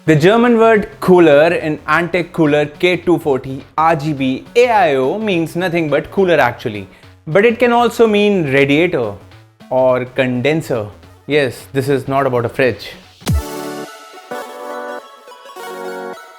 The German word Kuhler in Antec Kuhler K240 RGB AIO means nothing but cooler actually. But it can also mean radiator or condenser. Yes, this is not about a fridge.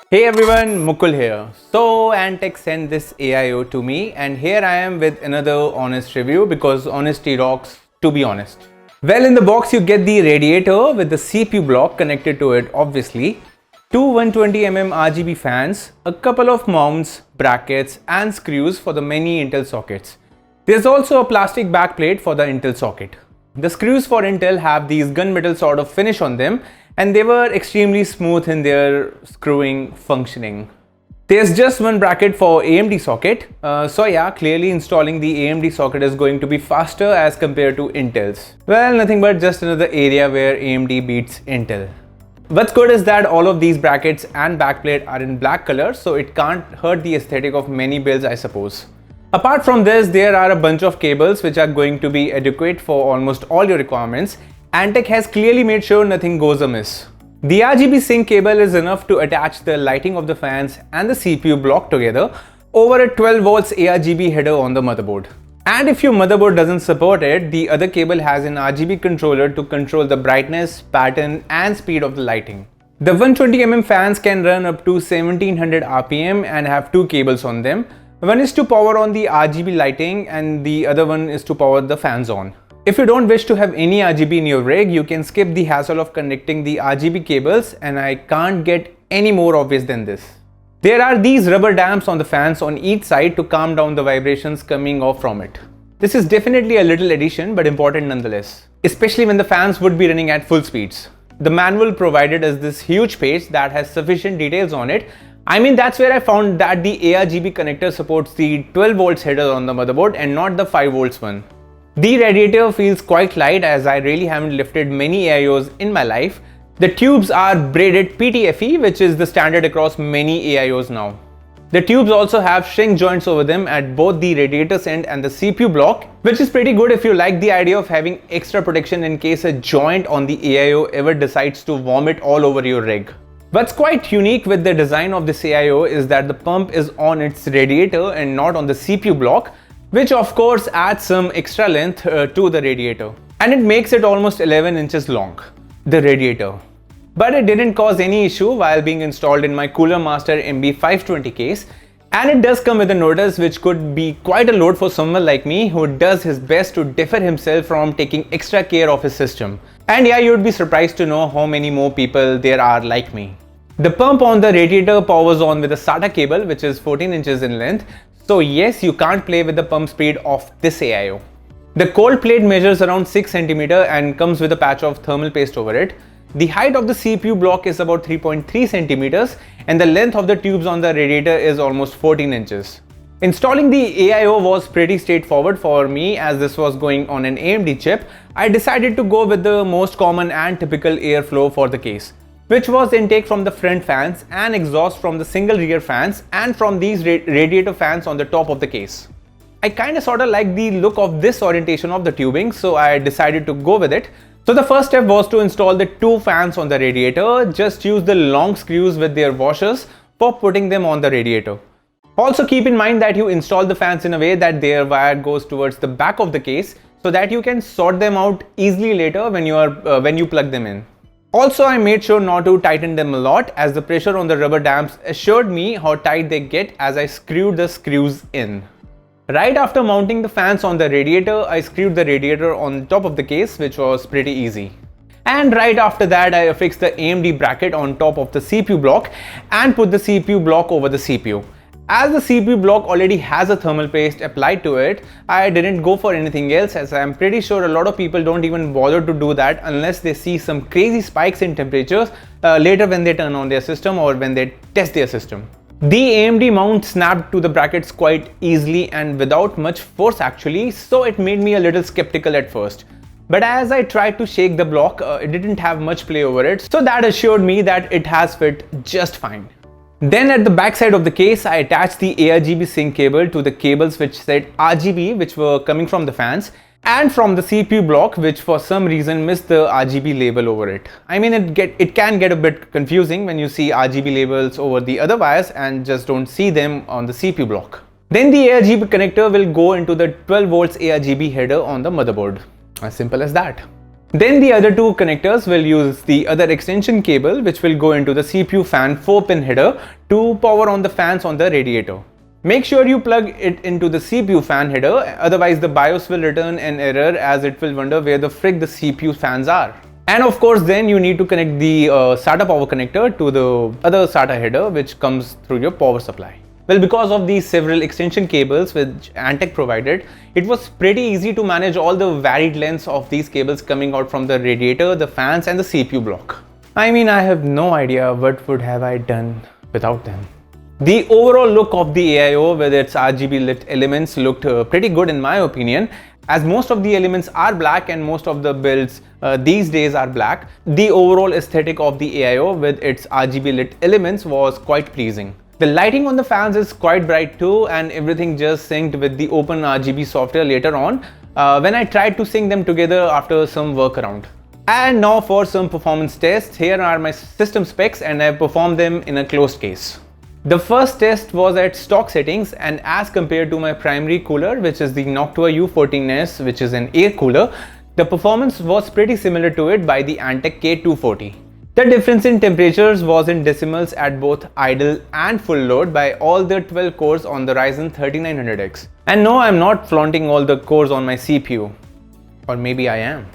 Hey everyone, Mukul here. So Antec sent this AIO to me and here I am with another honest review because honesty rocks, to be honest. Well, in the box you get the radiator with the CPU block connected to it obviously, two 120mm RGB fans, a couple of mounts, brackets and screws for the many Intel sockets. There's also a plastic backplate for the Intel socket. The screws for Intel have these gunmetal sort of finish on them and they were extremely smooth in their screwing functioning. There's just one bracket for AMD socket, so yeah, clearly installing the AMD socket is going to be faster as compared to Intel's. Well, nothing but just another area where AMD beats Intel. What's good is that all of these brackets and backplate are in black color, so it can't hurt the aesthetic of many builds, I suppose. Apart from this, there are a bunch of cables which are going to be adequate for almost all your requirements. Antec has clearly made sure nothing goes amiss. The RGB sync cable is enough to attach the lighting of the fans and the CPU block together over a 12 volts A-RGB header on the motherboard. And if your motherboard doesn't support it, the other cable has an RGB controller to control the brightness, pattern and speed of the lighting. The 120mm fans can run up to 1700 RPM and have two cables on them. One is to power on the RGB lighting and the other one is to power the fans on. If you don't wish to have any RGB in your rig, you can skip the hassle of connecting the RGB cables, and I can't get any more obvious than this. There are these rubber dams on the fans on each side to calm down the vibrations coming off from it. This is definitely a little addition but important nonetheless, especially when the fans would be running at full speeds. The manual provided us this huge page that has sufficient details on it. I mean, that's where I found that the A-RGB connector supports the 12 volts header on the motherboard and not the 5 volts one. The radiator feels quite light as I really haven't lifted many AIOs in my life. The tubes are braided PTFE, which is the standard across many AIOs now. The tubes also have shrink joints over them at both the radiator's end and the CPU block, which is pretty good if you like the idea of having extra protection in case a joint on the AIO ever decides to vomit all over your rig. What's quite unique with the design of this AIO is that the pump is on its radiator and not on the CPU block, which of course adds some extra length to the radiator. And it makes it almost 11 inches long, the radiator. But it didn't cause any issue while being installed in my Cooler Master MB520 case. And it does come with a notice which could be quite a load for someone like me who does his best to defer himself from taking extra care of his system. And yeah, you'd be surprised to know how many more people there are like me. The pump on the radiator powers on with a SATA cable which is 14 inches in length. So yes, you can't play with the pump speed of this AIO. The cold plate measures around 6 cm and comes with a patch of thermal paste over it. The height of the CPU block is about 3.3 cm and the length of the tubes on the radiator is almost 14 inches. Installing the AIO was pretty straightforward for me as this was going on an AMD chip. I decided to go with the most common and typical airflow for the case, which was intake from the front fans and exhaust from the single rear fans and from these radiator fans on the top of the case. I kinda sorta like the look of this orientation of the tubing, so I decided to go with it. So the first step was to install the two fans on the radiator. Just use the long screws with their washers for putting them on the radiator. Also keep in mind that you install the fans in a way that their wire goes towards the back of the case so that you can sort them out easily later when you plug them in. Also, I made sure not to tighten them a lot as the pressure on the rubber dams assured me how tight they get as I screwed the screws in. Right after mounting the fans on the radiator, I screwed the radiator on top of the case, which was pretty easy. And right after that, I affixed the AMD bracket on top of the CPU block and put the CPU block over the CPU. As the CPU block already has a thermal paste applied to it, I didn't go for anything else as I'm pretty sure a lot of people don't even bother to do that unless they see some crazy spikes in temperatures later when they turn on their system or when they test their system. The AMD mount snapped to the brackets quite easily and without much force actually, so it made me a little skeptical at first. But as I tried to shake the block, it didn't have much play over it, so that assured me that it has fit just fine. Then at the back side of the case, I attached the A-RGB sync cable to the cables which said RGB, which were coming from the fans, and from the CPU block, which for some reason missed the RGB label over it. I mean, it can get a bit confusing when you see RGB labels over the other wires and just don't see them on the CPU block. Then the A-RGB connector will go into the 12 volts A-RGB header on the motherboard. As simple as that. Then the other two connectors will use the other extension cable, which will go into the CPU fan 4-pin header to power on the fans on the radiator. Make sure you plug it into the CPU fan header, otherwise the BIOS will return an error as it will wonder where the frick the CPU fans are. And of course then you need to connect the SATA power connector to the other SATA header which comes through your power supply. Well, because of these several extension cables which Antec provided, it was pretty easy to manage all the varied lengths of these cables coming out from the radiator, the fans and the CPU block. I mean, I have no idea what would have I done without them. The overall look of the AIO with its RGB lit elements looked pretty good in my opinion, as most of the elements are black and most of the builds these days are black. The overall aesthetic of the AIO with its RGB lit elements was quite pleasing. The lighting on the fans is quite bright too, and everything just synced with the Open RGB software later on when I tried to sync them together after some workaround. And now for some performance tests. Here are my system specs and I performed them in a closed case. The first test was at stock settings, and as compared to my primary cooler, which is the Noctua U14S, which is an air cooler, the performance was pretty similar to it by the Antec K240. The difference in temperatures was in decimals at both idle and full load by all the 12 cores on the Ryzen 3900X. And no, I'm not flaunting all the cores on my CPU. Or maybe I am.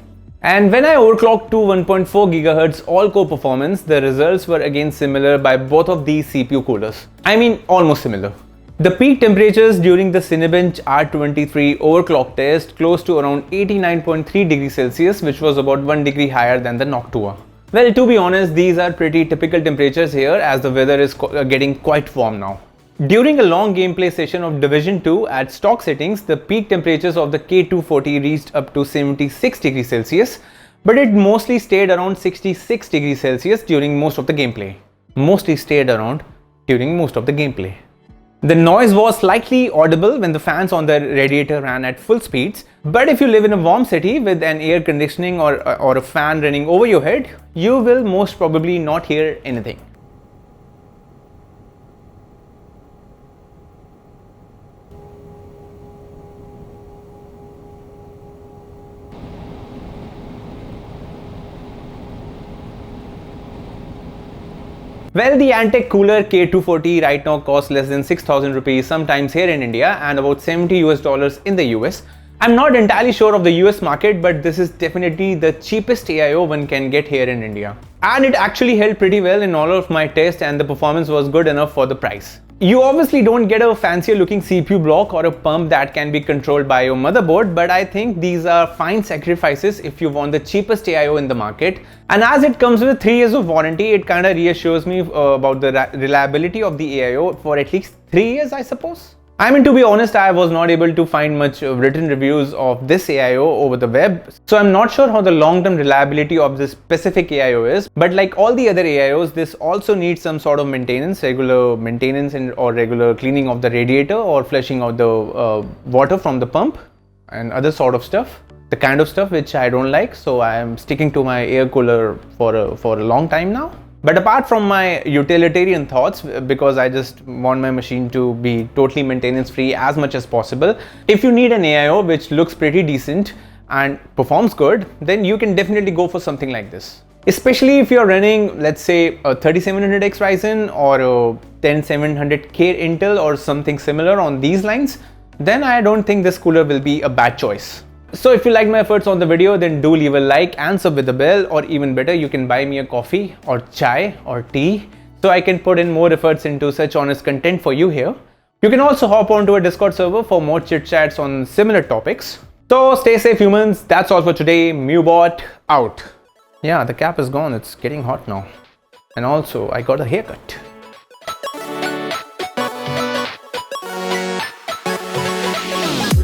And when I overclocked to 1.4 GHz all-core performance, the results were again similar by both of these CPU coolers. I mean, almost similar. The peak temperatures during the Cinebench R23 overclock test close to around 89.3 degrees Celsius, which was about 1 degree higher than the Noctua. Well, to be honest, these are pretty typical temperatures here as the weather is getting quite warm now. During a long gameplay session of Division 2 at stock settings, the peak temperatures of the K240 reached up to 76 degrees Celsius, but it mostly stayed around 66 degrees Celsius during most of the gameplay. The noise was slightly audible when the fans on the radiator ran at full speeds, but if you live in a warm city with an air conditioning or a fan running over your head, you will most probably not hear anything. Well, the Antec Kuhler K240 right now costs less than 6,000 rupees sometimes here in India and about $70 US in the US. I'm not entirely sure of the US market, but this is definitely the cheapest AIO one can get here in India. And it actually held pretty well in all of my tests and the performance was good enough for the price. You obviously don't get a fancier looking CPU block or a pump that can be controlled by your motherboard, but I think these are fine sacrifices if you want the cheapest AIO in the market. And as it comes with 3 years of warranty, it kind of reassures me about the reliability of the AIO for at least 3 years, I suppose. I mean, to be honest, I was not able to find much written reviews of this AIO over the web, so I'm not sure how the long-term reliability of this specific AIO is, but like all the other AIOs, this also needs some sort of maintenance, regular maintenance or regular cleaning of the radiator or flushing out the water from the pump and other sort of stuff, the kind of stuff which I don't like, so I am sticking to my air cooler for a long time now. But apart from my utilitarian thoughts, because I just want my machine to be totally maintenance free as much as possible, if you need an AIO which looks pretty decent and performs good, then you can definitely go for something like this. Especially if you're running, let's say, a 3700X Ryzen or a 10700K Intel or something similar on these lines, then I don't think this cooler will be a bad choice. So if you like my efforts on the video, then do leave a like and sub with the bell, or even better, you can buy me a coffee or chai or tea so I can put in more efforts into such honest content for you here. You can also hop onto a Discord server for more chit chats on similar topics. So stay safe humans, that's all for today. Mewbot out. Yeah, the cap is gone, it's getting hot now. And also I got a haircut.